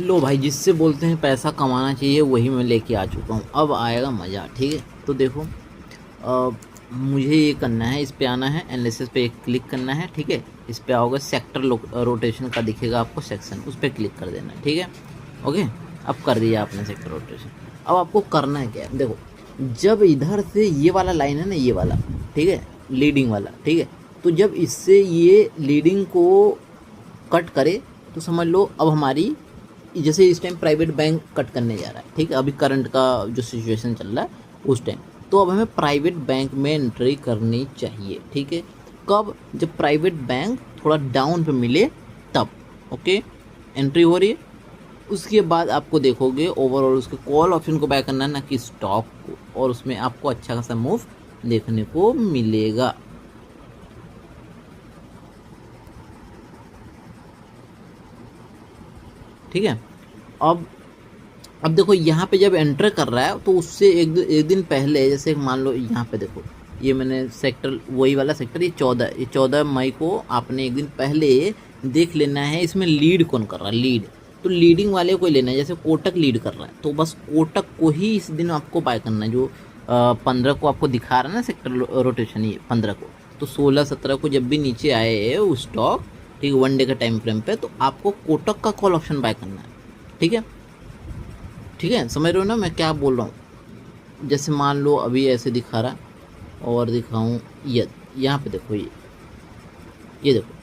लो भाई, जिससे बोलते हैं पैसा कमाना चाहिए वही मैं लेके आ चुका हूँ। अब आएगा मज़ा। ठीक है, तो देखो, मुझे ये करना है, इस पे आना है, एनालिसिस पे एक क्लिक करना है। ठीक है, इस पे आओगे, सेक्टर रोटेशन का दिखेगा आपको सेक्शन, उस पर क्लिक कर देना है। ठीक है, ओके। अब कर दिया आपने सेक्टर रोटेशन। अब आपको करना है क्या है, देखो, जब इधर से ये वाला लाइन है ना, ये वाला, ठीक है, लीडिंग वाला, ठीक है, तो जब इससे ये लीडिंग को कट करे तो समझ लो अब हमारी, जैसे इस टाइम प्राइवेट बैंक कट करने जा रहा है, ठीक है, अभी करंट का जो सिचुएशन चल रहा है उस टाइम, तो अब हमें प्राइवेट बैंक में एंट्री करनी चाहिए। ठीक है, कब, जब प्राइवेट बैंक थोड़ा डाउन पे मिले तब, ओके, एंट्री हो रही है। उसके बाद आपको देखोगे ओवरऑल उसके कॉल ऑप्शन को बाय करना है, ना कि स्टॉक को, और उसमें आपको अच्छा खासा मूव देखने को मिलेगा। ठीक है, अब अब देखो यहाँ पे जब एंटर कर रहा है तो उससे एक दिन पहले, जैसे मान लो यहाँ पे देखो, ये मैंने सेक्टर, वही वाला सेक्टर, ये 14 मई को आपने एक दिन पहले देख लेना है इसमें लीड कौन कर रहा है, लीड, तो लीडिंग वाले को ही लेना है। जैसे कोटक लीड कर रहा है तो बस कोटक को ही इस दिन आपको बाय करना है। जो 15 को आपको दिखा रहा है ना सेक्टर रोटेशन, ये 15 को, तो 16-17 को जब भी नीचे आए वो स्टॉक, ठीक है, 1 डे का टाइम फ्रेम पे, तो आपको कोटक का कॉल ऑप्शन बाय करना है। ठीक है, ठीक है, समझ रहे हो ना मैं क्या बोल रहा हूँ। जैसे मान लो अभी ऐसे दिखा रहा, और दिखाऊँ ये, यहाँ पे देखो, ये देखो,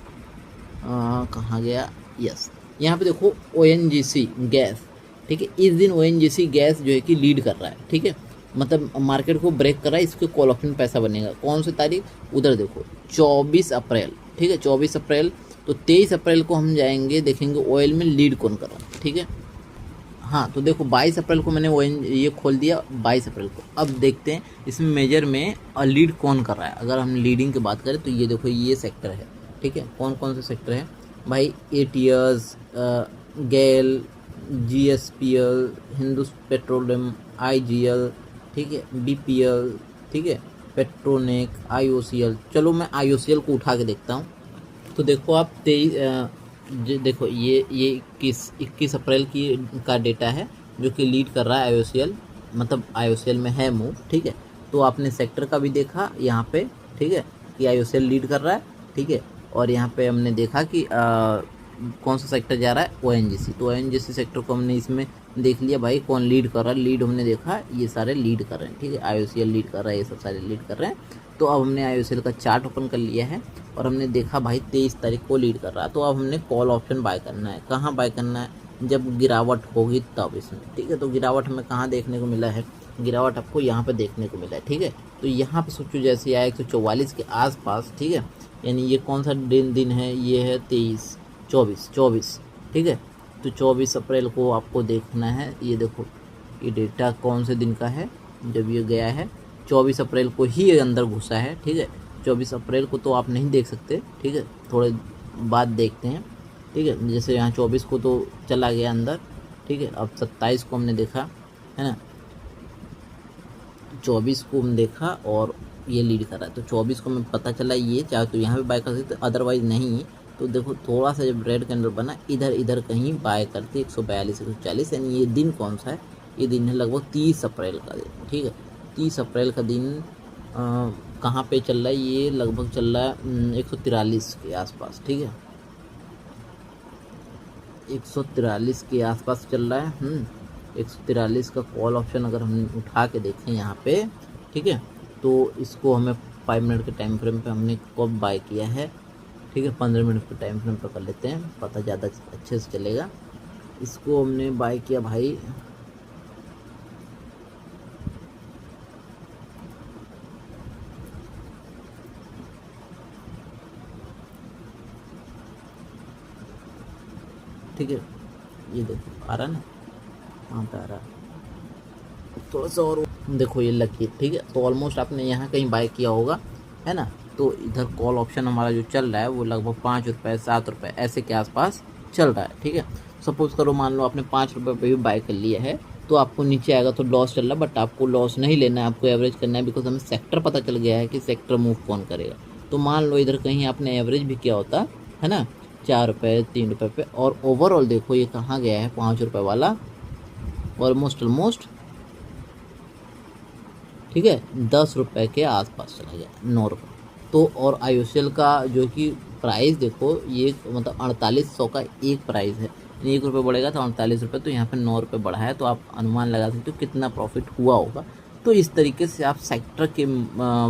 कहाँ गया, यस, यहाँ पे देखो ONGC गैस, ठीक है, इस दिन ONGC गैस जो है कि लीड कर रहा है। ठीक है, मतलब मार्केट को ब्रेक कर रहा है, इसके कॉल ऑप्शन पैसा बनेगा। कौन सी तारीख, उधर देखो 24 अप्रैल। ठीक है, 24 अप्रैल, तो 23 अप्रैल को हम जाएंगे, देखेंगे ऑयल में लीड कौन कर रहा है। ठीक है, हाँ, तो देखो 22 अप्रैल को मैंने वो ये खोल दिया, 22 अप्रैल को। अब देखते हैं इसमें मेजर में लीड कौन कर रहा है। अगर हम लीडिंग की बात करें तो ये देखो, ये सेक्टर है। ठीक है, कौन कौन से सेक्टर है भाई, एटीएस, गेल, GSPL, हिंदुस पेट्रोलियम, IGL, ठीक है, BPL, ठीक है, पेट्रोनेक, IOCL। चलो मैं IOCL को उठा के देखता हूँ। तो देखो आप 23, देखो ये 21 अप्रैल की का डेटा है, जो कि लीड कर रहा है IOCL, मतलब IOCL में है मूव। ठीक है, तो आपने सेक्टर का भी देखा यहाँ पे, ठीक है, कि IOCL लीड कर रहा है। ठीक है, और यहाँ पे हमने देखा कि कौन सा सेक्टर जा रहा है, ONGC, तो ONGC सेक्टर को हमने इसमें देख लिया भाई, कौन लीड कर रहा है, लीड हमने देखा, ये सारे लीड कर रहे हैं। ठीक है, IOCL लीड कर रहा है, ये सब सारे लीड कर रहे हैं। तो अब हमने IOCL का चार्ट ओपन कर लिया है, और हमने देखा भाई 23 तारीख को लीड कर रहा है। तो अब हमने कॉल ऑप्शन बाय करना है। कहाँ बाय करना है, जब गिरावट होगी तब इसमें। ठीक है, तो गिरावट हमें कहाँ देखने को मिला है, गिरावट आपको यहाँ पे देखने को मिला है। ठीक है, तो यहाँ पे सोचो जैसे आया 144 के आसपास। ठीक है, यानी ये कौन सा दिन है, ये है 24। ठीक है, तो 24 अप्रैल को आपको देखना है। ये देखो, ये डेटा कौन से दिन का है, जब ये गया है 24 अप्रैल को ही ये अंदर घुसा है। ठीक है, 24 अप्रैल को तो आप नहीं देख सकते। ठीक है, थोड़े बाद देखते हैं। ठीक है, जैसे यहाँ 24 को तो चला गया अंदर। ठीक है, अब 27 को हमने देखा है ना, 24 को हम देखा और ये लीड कर रहा है, तो 24 को हमें पता चला ये, चाहे तो यहाँ पे बाय कर सकते, अदरवाइज नहीं। तो देखो थोड़ा सा जब रेड कैंडल बना, इधर कहीं बाय करते 142 140, यानी ये दिन कौन सा है, ये दिन है लगभग 30 अप्रैल का दिन। ठीक है, 30 अप्रैल का दिन कहाँ पे चल रहा है, ये लगभग चल रहा है 143 के आसपास। ठीक है, 143 के आसपास चल रहा है। 143 का कॉल ऑप्शन अगर हम उठा के देखें यहाँ पे, ठीक है, तो इसको हमें 5 मिनट के टाइम फ्रेम पे हमने कब बाय किया है। ठीक है, 15 मिनट के टाइम फ्रेम पे कर लेते हैं, पता ज़्यादा अच्छे से चलेगा। इसको हमने बाय किया भाई, ठीक है, ये देखो आ रहा ना, वहाँ पे आ रहा, थोड़ा सा और देखो ये लकी। ठीक है, तो ऑलमोस्ट आपने यहाँ कहीं बाय किया होगा, है ना। तो इधर कॉल ऑप्शन हमारा जो चल रहा है वो लगभग 5 रुपये 7 रुपये ऐसे के आसपास चल रहा है। ठीक है, सपोज करो मान लो आपने 5 रुपये पे भी बाय कर लिया है, तो आपको नीचे आएगा तो लॉस चल रहा है, बट आपको लॉस नहीं लेना है, आपको एवरेज करना है, बिकॉज हमें सेक्टर पता चल गया है कि सेक्टर मूव कौन करेगा। तो मान लो इधर कहीं आपने एवरेज भी किया होता है ना, ₹4 ₹3 पे, और ओवरऑल देखो ये कहाँ गया है, ₹5 वाला ऑलमोस्ट ठीक है, ₹10 के आसपास चला गया, ₹9। तो और IOCL का जो कि प्राइस देखो, ये मतलब 4800 का एक प्राइस है, ₹1 बढ़ेगा तो ₹48, तो यहाँ पे ₹9 बढ़ा है, तो आप अनुमान लगा सकते हो कितना प्रॉफिट हुआ होगा। तो इस तरीके से आप सेक्टर के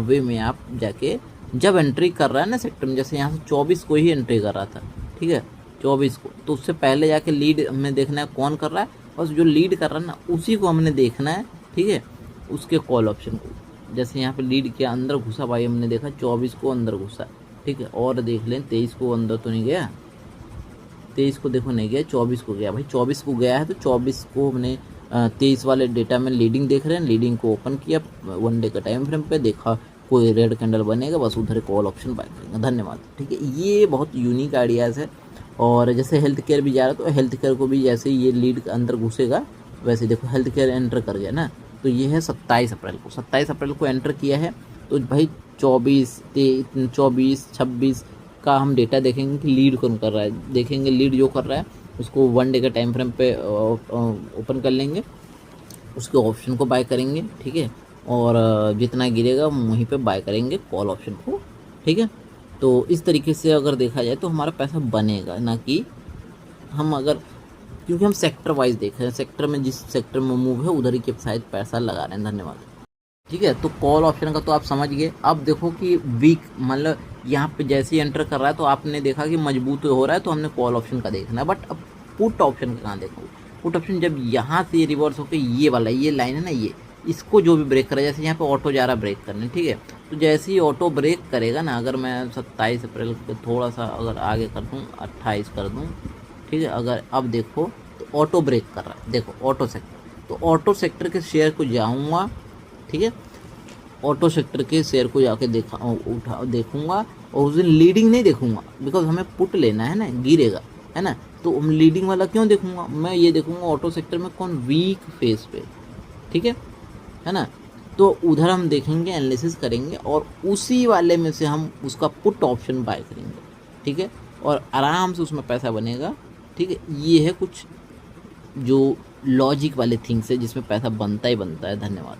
वे में आप जाके जब एंट्री कर रहा है ना सेक्टर में, जैसे यहाँ से 24 को ही एंट्री कर रहा था, ठीक है, 24 को, तो उससे पहले जाके लीड हमें देखना है कौन कर रहा है, बस जो लीड कर रहा है ना उसी को हमने देखना है, ठीक है, उसके कॉल ऑप्शन को। जैसे यहाँ पे लीड किया, अंदर घुसा भाई, हमने देखा 24 को अंदर घुसा, ठीक है, और देख लें 23 को अंदर तो नहीं गया, 23 को देखो नहीं गया, 24 को गया भाई, 24 को गया है, तो 24 को हमने 23 वाले डेटा में लीडिंग देख रहे हैं, लीडिंग को ओपन किया 1 डे का टाइम फ्रेम पे, देखा कोई रेड कैंडल बनेगा, बस उधर कॉल ऑप्शन बाय करेंगे। धन्यवाद। ठीक है, ये बहुत यूनिक आइडियाज़ है। और जैसे हेल्थ केयर भी जा रहा है, तो हेल्थ केयर को भी जैसे ये लीड के अंदर घुसेगा, वैसे देखो हेल्थ केयर एंटर कर गया ना, तो ये है 27 अप्रैल को, 27 अप्रैल को एंटर किया है, तो भाई 24, 26 का हम डेटा देखेंगे कि लीड कौन कर रहा है, देखेंगे लीड जो कर रहा है उसको 1 डे के टाइम फ्रेम पे ओपन कर लेंगे, उसके ऑप्शन को बाय करेंगे, ठीक है, और जितना गिरेगा वहीं पे बाय करेंगे कॉल ऑप्शन को, ठीक है। तो इस तरीके से अगर देखा जाए तो हमारा पैसा बनेगा, ना कि हम अगर, क्योंकि हम सेक्टर वाइज देख रहे हैं, सेक्टर में जिस सेक्टर में मूव है उधर ही के शायद पैसा लगा रहे हैं। धन्यवाद। ठीक है, तो कॉल ऑप्शन का तो आप समझ गए। अब देखो कि वीक, मतलब यहाँ पे जैसे ही एंटर कर रहा है तो आपने देखा कि मजबूत हो रहा है, तो हमने कॉल ऑप्शन का देखना है। बट अब पुट ऑप्शन का कहाँ देखो, पुट ऑप्शन जब यहाँ से ये रिवर्स होकर ये वाला, ये लाइन है ना, ये इसको जो भी ब्रेक करे, जैसे यहाँ पे ऑटो जा रहा ब्रेक करने, ठीक है, तो जैसे ही ऑटो ब्रेक करेगा ना, अगर मैं 27 अप्रैल को थोड़ा सा अगर आगे कर दूँ, 28 कर दूँ, ठीक है, अगर अब देखो तो ऑटो ब्रेक कर रहा है, देखो ऑटो सेक्टर, तो ऑटो सेक्टर के शेयर को जाऊँगा, ठीक है, ऑटो सेक्टर के शेयर को जाके देखूंगा, और उस दिन लीडिंग नहीं देखूंगा, बिकॉज हमें पुट लेना है ना, गिरेगा, है ना, तो हम लीडिंग वाला क्यों देखूंगा, मैं ये देखूंगा ऑटो सेक्टर में कौन वीक फेस पे, ठीक है ना, तो उधर हम देखेंगे, एनालिसिस करेंगे, और उसी वाले में से हम उसका पुट ऑप्शन बाय करेंगे, ठीक है, और आराम से उसमें पैसा बनेगा। ठीक है, ये है कुछ जो लॉजिक वाले थिंग्स है जिसमें पैसा बनता ही बनता है। धन्यवाद।